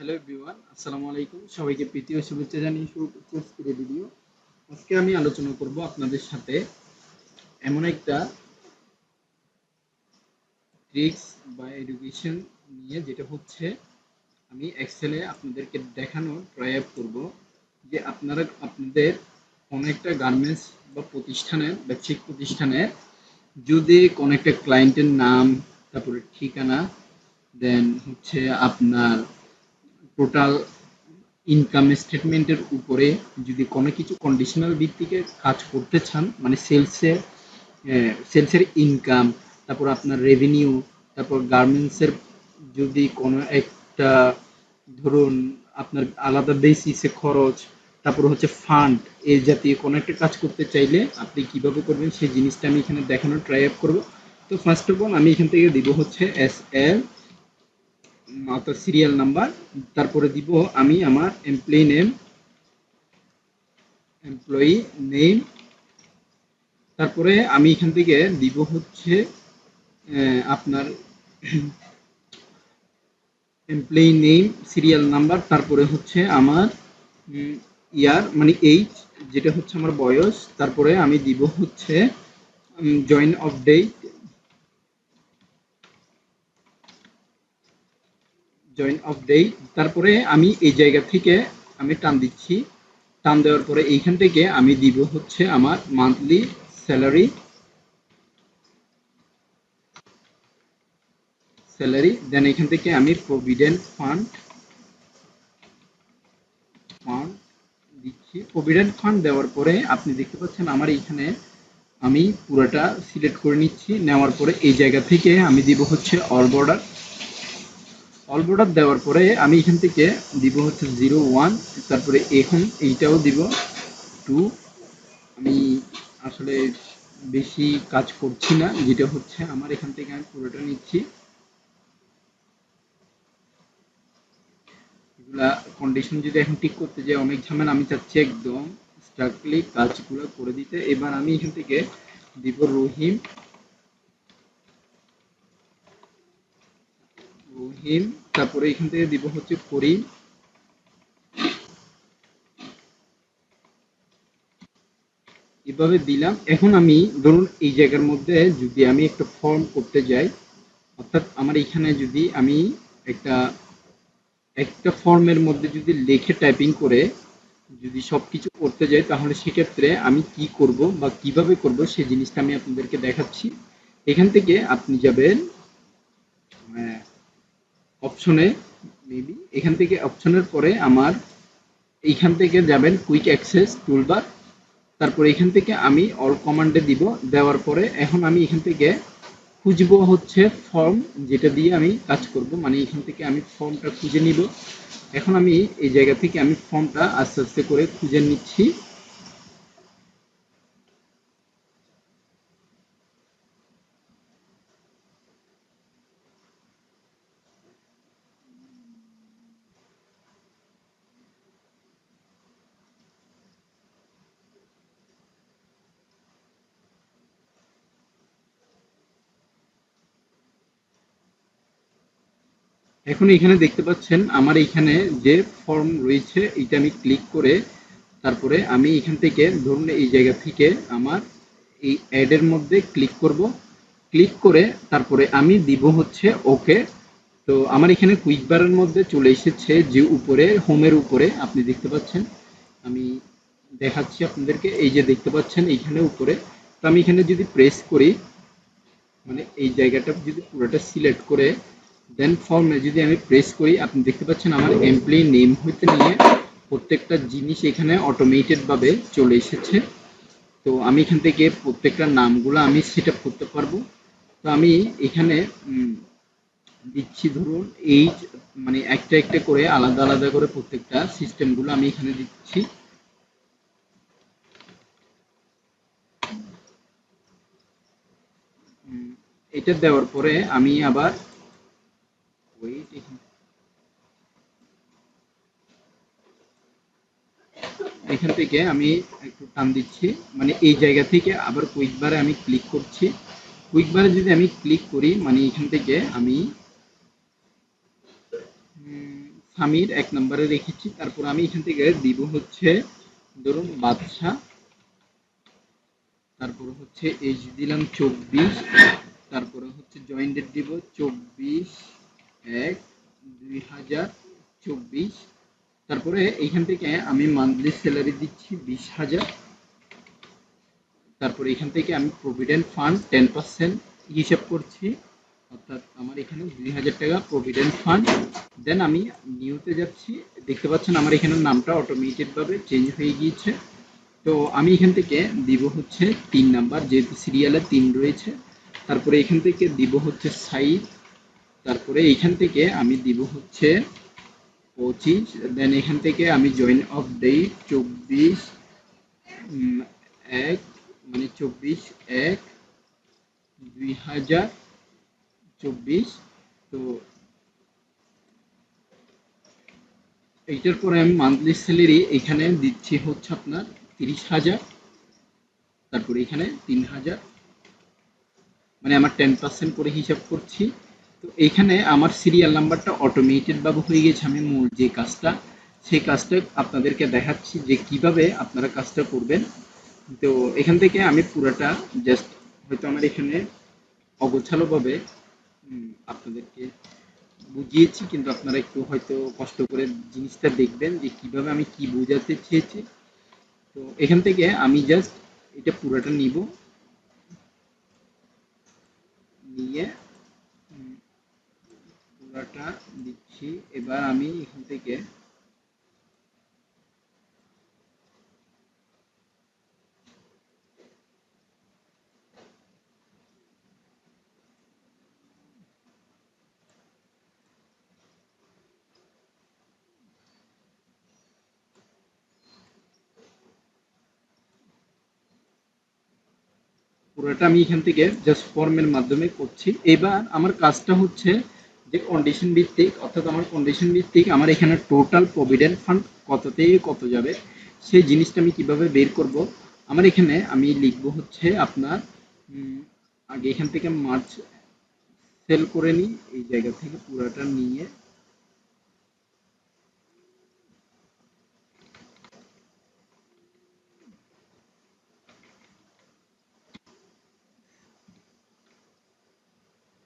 Hello everyone, আসসালামু আলাইকুম। সবাইকে প্রীতি ও শুভেচ্ছা জানিয়ে শুরু করছি আজকের এই ভিডিও। আজকে আমি আলোচনা করব আপনাদের সাথে এমন একটা ট্রিক্স বা এডুকেশন নিয়ে, যেটা হচ্ছে আমি এক্সেলে আপনাদেরকে দেখানোর ট্রাই আউট করব যে আপনারা আপনাদের কোনো একটা গার্মেন্টস বা প্রতিষ্ঠানের ব্যবসায়িক প্রতিষ্ঠানের যদি কোনো একটা ক্লায়েন্টের নাম, তারপরে ঠিকানা, দেন হচ্ছে আপনার টোটাল ইনকাম স্টেটমেন্টের উপরে যদি কোনো কিছু কন্ডিশনাল ভিত্তিকে কাজ করতে চান, মানে সেলসের ইনকাম, তারপর আপনার রেভিনিউ, তারপর গার্মেন্টসের যদি কোনো একটা ধরুন আপনার আলাদা বেসিসে খরচ, তারপর হচ্ছে ফান্ড, এই জাতীয় কোনো একটা কাজ করতে চাইলে আপনি কিভাবে করবেন সেই জিনিসটা আমি এখানে দেখানোর ট্রাই আপ করবো। তো ফার্স্ট অফ অল আমি এখান থেকে দিব হচ্ছে এস এল অর্থাৎ সিরিয়াল নাম্বার, তারপরে দিব আমি আমার এমপ্লয়ি নেম, তারপরে আমি এখান থেকে দিব হচ্ছে আপনার এমপ্লয়ি নেম, সিরিয়াল নাম্বার, তারপরে হচ্ছে আমার ইয়ার মানে এইজ, যেটা হচ্ছে আমার বয়স, তারপরে আমি দিব হচ্ছে জয়েন অফ ডেট, তারপরে আমি এই জায়গা থেকে আমি টান দিচ্ছি। টান দেওয়ার পরে এইখান থেকে আমি দিব হচ্ছে আমার মান্থলি স্যালারি, দেন এখান থেকে আমি প্রভিডেন্ট ফান্ড দিচ্ছি। প্রভিডেন্ট ফান্ড দেওয়ার পরে আপনি দেখতে পাচ্ছেন আমার এইখানে আমি পুরোটা সিলেক্ট করে নিচ্ছি। নেওয়ার পরে এই জায়গা থেকে আমি দিব হচ্ছে অল বর্ডার দেওয়ার পরে আমি এখান থেকে দিব হচ্ছে 01, তারপরে এখন এইটাও দিব 2। আমি আসলে বেশি কাজ করছি না, যেটা হচ্ছে আমার এখান থেকে আমি পুরোটা নিচ্ছি। এগুলা কন্ডিশন যদি এখন ঠিক করতে যাই অনেক ঝামেলা, আমি চাচ্ছি একদম স্ট্রাক্টলি কাজগুলো করে দিতে। এবার আমি এখান থেকে দিব রহিম, তারপরে এখান থেকে দিব হচ্ছে করিম। এভাবে দিলাম। এখন আমি ধরুন এই জায়গার মধ্যে যদি আমি একটা ফর্ম করতে যাই, অর্থাৎ আমার এখানে যদি আমি একটা একটা ফর্মের মধ্যে যদি লিখে টাইপিং করে যদি সবকিছু করতে যাই, তাহলে সেক্ষেত্রে আমি কি করব বা কিভাবে করব সেই জিনিসটা আমি আপনাদেরকে দেখাচ্ছি। এখান থেকে আপনি যাবেন অপশনে, মেবি এখান থেকে অপশনের পরে আমার এইখান থেকে যাবেন কুইক অ্যাক্সেস টুলবার, তারপরে এখান থেকে আমি অল কমান্ডে দিব। দেওয়ার পরে এখন আমি এখান থেকে খুঁজবো হচ্ছে ফর্ম, যেটা দিয়ে আমি কাজ করব, মানে এখান থেকে আমি ফর্মটা খুঁজে নিব। এখন আমি এই জায়গা থেকে আমি ফর্মটা আস্তে আস্তে করে খুঁজে নিচ্ছি। এখন এখানে দেখতে পাচ্ছেন আমার এইখানে যে ফর্ম রয়েছে, এইটা আমি ক্লিক করে তারপরে আমি এখান থেকে ধরুন এই জায়গা থেকে আমার এই অ্যাডের মধ্যে ক্লিক করব। ক্লিক করে তারপরে আমি দিব হচ্ছে ওকে। তো আমার এখানে কুইক বারের মধ্যে চলে এসেছে, যে উপরে হোমের উপরে আপনি দেখতে পাচ্ছেন। আমি দেখাচ্ছি আপনাদেরকে, এই যে দেখতে পাচ্ছেন এইখানে উপরে। তো আমি এখানে যদি প্রেস করি, মানে এই জায়গাটা যদি পুরোটা সিলেক্ট করে দেন ফর্মে যদি আমি প্রেস করি, আপনি দেখতে পাচ্ছেন আমার এমপ্লয়ি নেম হইতে নিয়ে প্রত্যেকটা জিনিস এখানে অটোমেটেড ভাবে চলে এসেছে। তো আমি এখান থেকে প্রত্যেকটা নামগুলো আমি সেট আপ করতে পারবো। তো আমি এখানে দিচ্ছি ধরুন এই মানে একটা একটা করে আলাদা আলাদা করে প্রত্যেকটা সিস্টেমগুলো আমি এখানে দিচ্ছি। এটা দেওয়ার পরে আমি আবার ওয়েট, এখান থেকে আমি একটু টান দিচ্ছি, মানে এই জায়গা থেকে আবার কুইক বারে আমি ক্লিক করছি। কুইক বারে যদি আমি ক্লিক করি, মানে এখান থেকে আমি সামির 1 নম্বরে রেখেছি। তারপর আমি এখান থেকে দিব হচ্ছে ধরুন বাদশা, তারপরে হচ্ছে এজ দিলাম 24, তারপরে হচ্ছে জয়েন ডেট দিব 24/1/2024। তারপরে এইখান থেকে আমি মান্থলি স্যালারি দিচ্ছি 20,000। তারপরে এখান থেকে আমি প্রভিডেন্ট ফান্ড 10% হিসাব করছি, অর্থাৎ আমার এখানে 2,000 টাকা প্রভিডেন্ট ফান্ড। দেন আমি নিউতে যাচ্ছি, দেখতে পাচ্ছেন আমার এখানে নামটা অটোমেটেড ভাবে চেঞ্জ হয়ে গিয়েছে। তো আমি এখান থেকে দিব হচ্ছে 3 নাম্বার, যেহেতু সিরিয়ালে 3 রয়েছে। তারপরে এখান থেকে দিব হচ্ছে সাইড, তারপরে এইখান থেকে আমি দিব হচ্ছে 25। দেন এখান থেকে আমি জয়েন অফ ডেট 24/1, মানে 24/1/2024। তো এইটার পরে আমি মান্থলি স্যালারি এখানে দিচ্ছি হচ্ছে আপনার 30,000। তারপরে এখানে 3,000, মানে আমার 10% করে হিসাব করছি। তো এইখানে আমার সিরিয়াল নাম্বারটা অটোমেটেড ভাবে হয়ে গেছে। আমি মূল যে কাজটা, সেই কাজটা আপনাদেরকে দেখাচ্ছি যে কিভাবে আপনারা কাজটা করবেন। তো এখান থেকে আমি পুরাটা জাস্ট, হয়তো আমার এখানে অগোছালোভাবে আপনাদেরকে বুঝিয়েছি, কিন্তু আপনারা একটু হয়তো কষ্ট করে জিনিসটা দেখবেন যে কিভাবে আমি কি বোঝাতে চেয়েছি। তো এখান থেকে আমি জাস্ট এটা পুরোটা নিব, নিয়ে পুরাটা দিচ্ছি। এবার আমি এখান থেকে পুরোটা আমি এখান থেকে জাস্ট ফর্মের মাধ্যমে করছি। এবার আমার কাজটা হচ্ছে যে কন্ডিশন ভিত্তিক, অর্থাৎ আমার কন্ডিশন ভিত্তিক আমার এখানে টোটাল প্রভিডেন্ট ফান্ড কত থেকে কত যাবে, সেই জিনিসটা আমি কিভাবে বের করব। আমার এখানে আমি লিখবো হচ্ছে আপনার আগে এখান থেকে মার্চ সেল করে নিই, এই জায়গা থেকে পুরোটা নিয়ে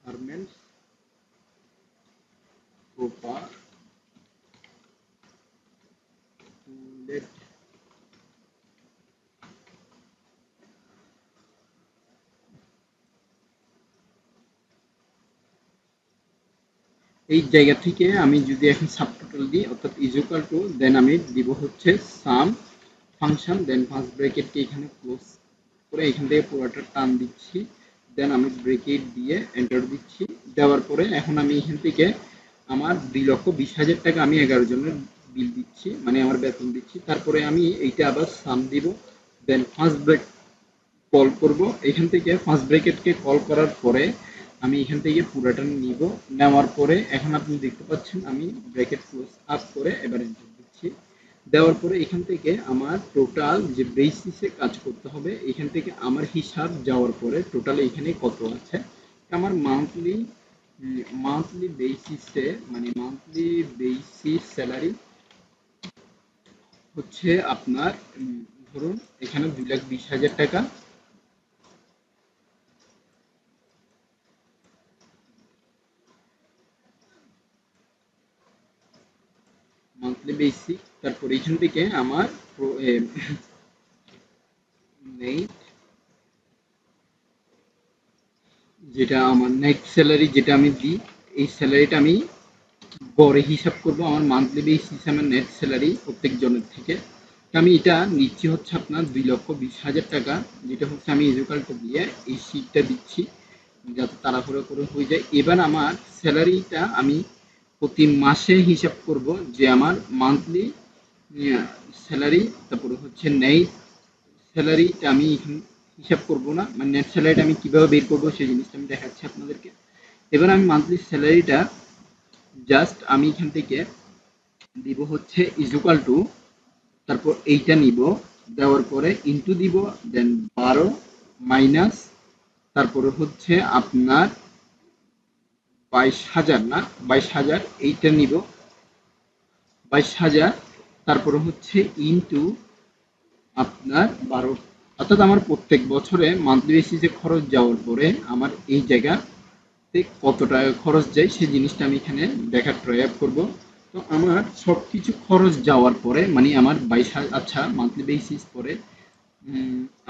গার্মেন্টস প্রপার এই জায়গা থেকে আমি যদি এখন সাবটোটাল দিই, অর্থাৎ ইজ ইকুয়াল টু, দেন আমি দিব হচ্ছে সাম ফাংশন, দেন ফার্স্ট ব্র্যাকেটকে এখানে ক্লোজ করে এখান থেকে পুরোটা টান দিচ্ছি। দেন আমি ব্র্যাকেট দিয়ে এন্টার দিচ্ছি। দেওয়ার পরে এখন আমি এখান থেকে আমার 2,20,000 টাকা আমি 11 জনের বিল দিচ্ছি, মানে আমার বেতন দিচ্ছি। তারপরে আমি এইটা আবার সাম দিব, দেন ফার্স্ট ব্র্যাকেট কল করব। এখান থেকে ফার্স্ট ব্র্যাকেটকে কল করার পরে আমি এখান থেকে পুরোটা নিব। নেওয়ার পরে এখন আপনি দেখতে পাচ্ছেন আমি ব্র্যাকেট ক্লোজ আপ করে এবার এন্টার দিচ্ছি। দেওয়ার পরে এখান থেকে আমার টোটাল যে বেসিসে কাজ করতে হবে, এখান থেকে আমার হিসাব যাওয়ার পরে টোটাল এখানে কত আছে। আমার মান্থলি মান্থলি বেসিসে, মানে মান্থলি বেসিস স্যালারি হচ্ছে আপনার ধরুন এখানে 2,20,000 টাকা। মান্থলি বেসিক, তারপর এখান থেকে আমার নেট, যেটা আমার নেট স্যালারি যেটা আমি দিই, এই স্যালারিটা আমি গড়ে হিসাব করব আমার মান্থলি বেসিস আমার নেট স্যালারি প্রত্যেক জনের থেকে। তো আমি এটা নিচ্ছি হচ্ছে আপনার 2,20,000 টাকা, যেটা হচ্ছে আমি এজুকালটা দিয়ে এই শীটটা দিচ্ছি যাতে তাড়াহুড়ো করে হয়ে যায়। এবার আমার স্যালারিটা আমি প্রতি মাসে হিসাব করব যে আমার মান্থলি স্যালারি, তারপরে হচ্ছে নেট স্যালারিটা আমি হিসাব করব না, মানে নেট স্যালারিটা আমি কিভাবে বের করবো সেই জিনিসটা আমি দেখাচ্ছি আপনাদেরকে। এবার আমি মান্থলি স্যালারিটা জাস্ট আমি এখান থেকে দিব হচ্ছে ইজুকাল টু, তারপর এইটা নিব, দেওয়ার পরে ইন্টু দিব, দেন 12 মাইনাস, তারপরে হচ্ছে আপনার 22,000, না 22,000 এইটা নিব। 22,000, তারপরে হচ্ছে ইনটু আপনার 12, অর্থাৎ আমার প্রত্যেক বছরে মান্থলি বেসিসে খরচ যাওয়ার পরে আমার এই জায়গাতে কত টাকা খরচ যায় সেই জিনিসটা আমি এখানে দেখার ট্রাই আপ করবো। তো আমার সব কিছু খরচ যাওয়ার পরে মানে আমার 22,000, আচ্ছা মান্থলি বেসিস পরে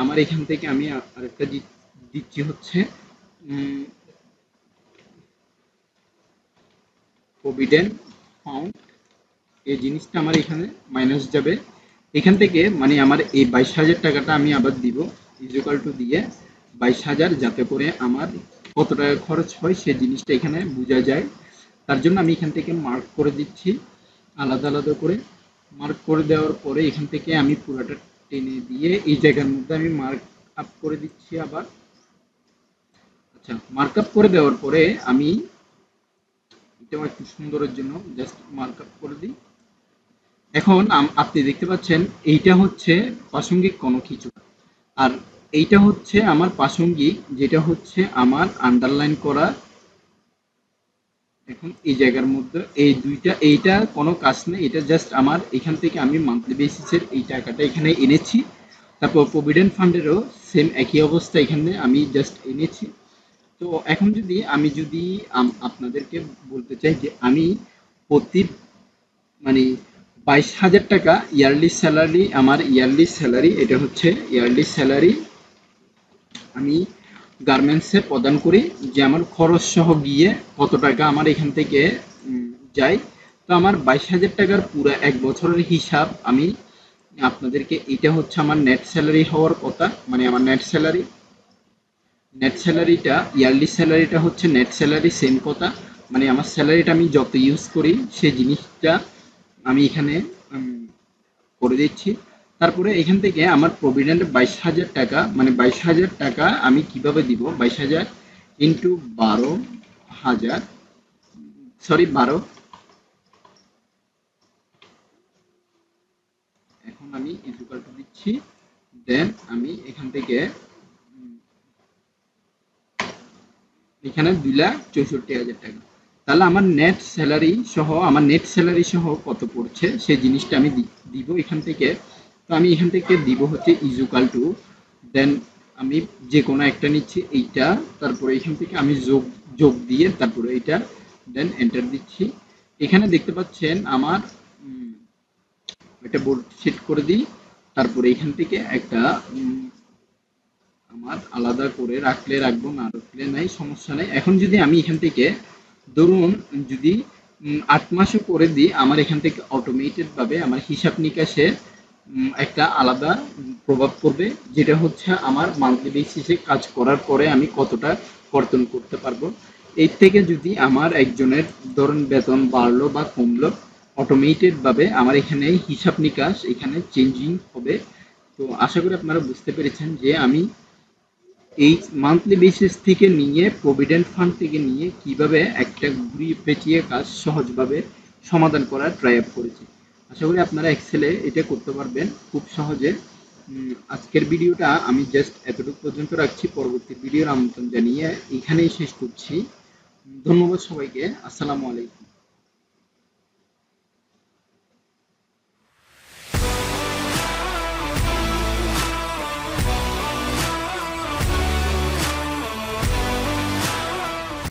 আমার এখান থেকে আমি আরেকটা দিচ্ছি হচ্ছে প্রভিডেন্ট ফান্ড, এই জিনিসটা আমার এখানে মাইনাস যাবে। এখান থেকে মানে আমার এই 22,000 টাকাটা আমি আবার দিব ইকুয়াল টু দিয়ে 22,000, যাতে করে আমার কত টাকা খরচ হয় সেই জিনিসটা এখানে বোঝা যায়। তার জন্য আমি এখান থেকে মার্ক করে দিচ্ছি আলাদা আলাদা করে। মার্ক করে দেওয়ার পরে এখান থেকে আমি পুরোটা টেনে দিয়ে এই জায়গার মধ্যে আমি মার্ক আপ করে দিচ্ছি আবার। আচ্ছা, মার্ক আপ করে দেওয়ার পরে আমি এটাও একটু সুন্দরের জন্য জাস্ট মার্ক আপ করে দিই। এখন আপনি দেখতে পাচ্ছেন এইটা হচ্ছে প্রাসঙ্গিক কোনো কিছু, আর এইটা হচ্ছে আমার প্রাসঙ্গিক, যেটা হচ্ছে আমার আন্ডারলাইন করা। এখন এই জায়গার মধ্যে এই দুইটা, এইটা কোনো কাজ নেই, এটা জাস্ট আমার এখান থেকে আমি মান্থলি বেসিসের এই টাকাটা এখানে এনেছি। তারপর প্রভিডেন্ট ফান্ডেরও সেম একই অবস্থা, এখানে আমি জাস্ট এনেছি। তো এখন যদি আপনাদেরকে বলতে চাই যে আমি প্রতি মানে 22,000 টাকা ইয়ারলি স্যালারি, আমার ইয়ারলি স্যালারি, এটা হচ্ছে ইয়ারলি স্যালারি আমি গার্মেন্টসে প্রদান করি, যে আমার খরচ সহ গিয়ে কত টাকা আমার এখান থেকে যায়। তো আমার 22,000 টাকার পুরো এক বছরের হিসাব আমি আপনাদেরকে, এটা হচ্ছে আমার নেট স্যালারি হওয়ার কথা, মানে আমার নেট স্যালারিটা ইয়ারলি স্যালারিটা হচ্ছে নেট স্যালারি সেম কথা, মানে আমার স্যালারিটা আমি যত ইউজ করি সেই জিনিসটা আমি এখানে করে দিচ্ছি। তারপরে এখান থেকে আমার প্রভিডেন্ট 22,000 টাকা, মানে 22,000 টাকা আমি কিভাবে দিব, 22,000 ইন্টু 12,000, সরি 12, এখন আমি ইকুয়াল টু দিচ্ছি, দেন আমি এখান থেকে এখানে 2,64,000 টাকা। তাহলে আমার নেট স্যালারি সহ কত পড়ছে সেই জিনিসটা আমি দিব এখান থেকে। তো আমি এখান থেকে দিব হচ্ছে ইকুয়াল টু, দেন আমি যে কোনো একটা নিচ্ছি এইটা, তারপরে এখান থেকে আমি যোগ যোগ দিয়ে তারপরে এইটা, দেন এন্টার দিচ্ছি। এখানে দেখতে পাচ্ছেন আমার একটা বোর্ড সেট করে দিই, তারপরে এখান থেকে একটা আমার আলাদা করে রাখলে রাখবো, না রাখলে নাই, সমস্যা নেই। এখন যদি আমি এখান থেকে ধরুন যদি 8 মাসও করে দিই, আমার এখান থেকে অটোমেটেড ভাবে আমার হিসাব নিকাশে একটা আলাদা প্রভাব পড়বে, যেটা হচ্ছে আমার মান্থলি বেসিসে কাজ করার পরে আমি কতটা কর্তন করতে পারবো। এর থেকে যদি আমার একজনের ধরুন বেতন বাড়লো বা কমলো, অটোমেটেড ভাবে আমার এখানে হিসাব নিকাশ এখানে চেঞ্জিং হবে। তো আশা করি আপনারা বুঝতে পেরেছেন যে আমি এই মান্থলি বেসিস থেকে নিয়ে প্রভিডেন্ট ফান্ড থেকে নিয়ে কিভাবে একটা ঘুরিয়ে পেঁচিয়ে কাজ সহজভাবে সমাধান করার ট্রাই আপ করেছি। আশা করি আপনারা এক্সেলে এটা করতে পারবেন খুব সহজে। আজকের ভিডিওটা আমি জাস্ট এতটুকু পর্যন্ত রাখছি, পরবর্তী ভিডিওর আমন্ত্রণ জানিয়ে এখানেই শেষ করছি। ধন্যবাদ সবাইকে, আসসালামু আলাইকুম।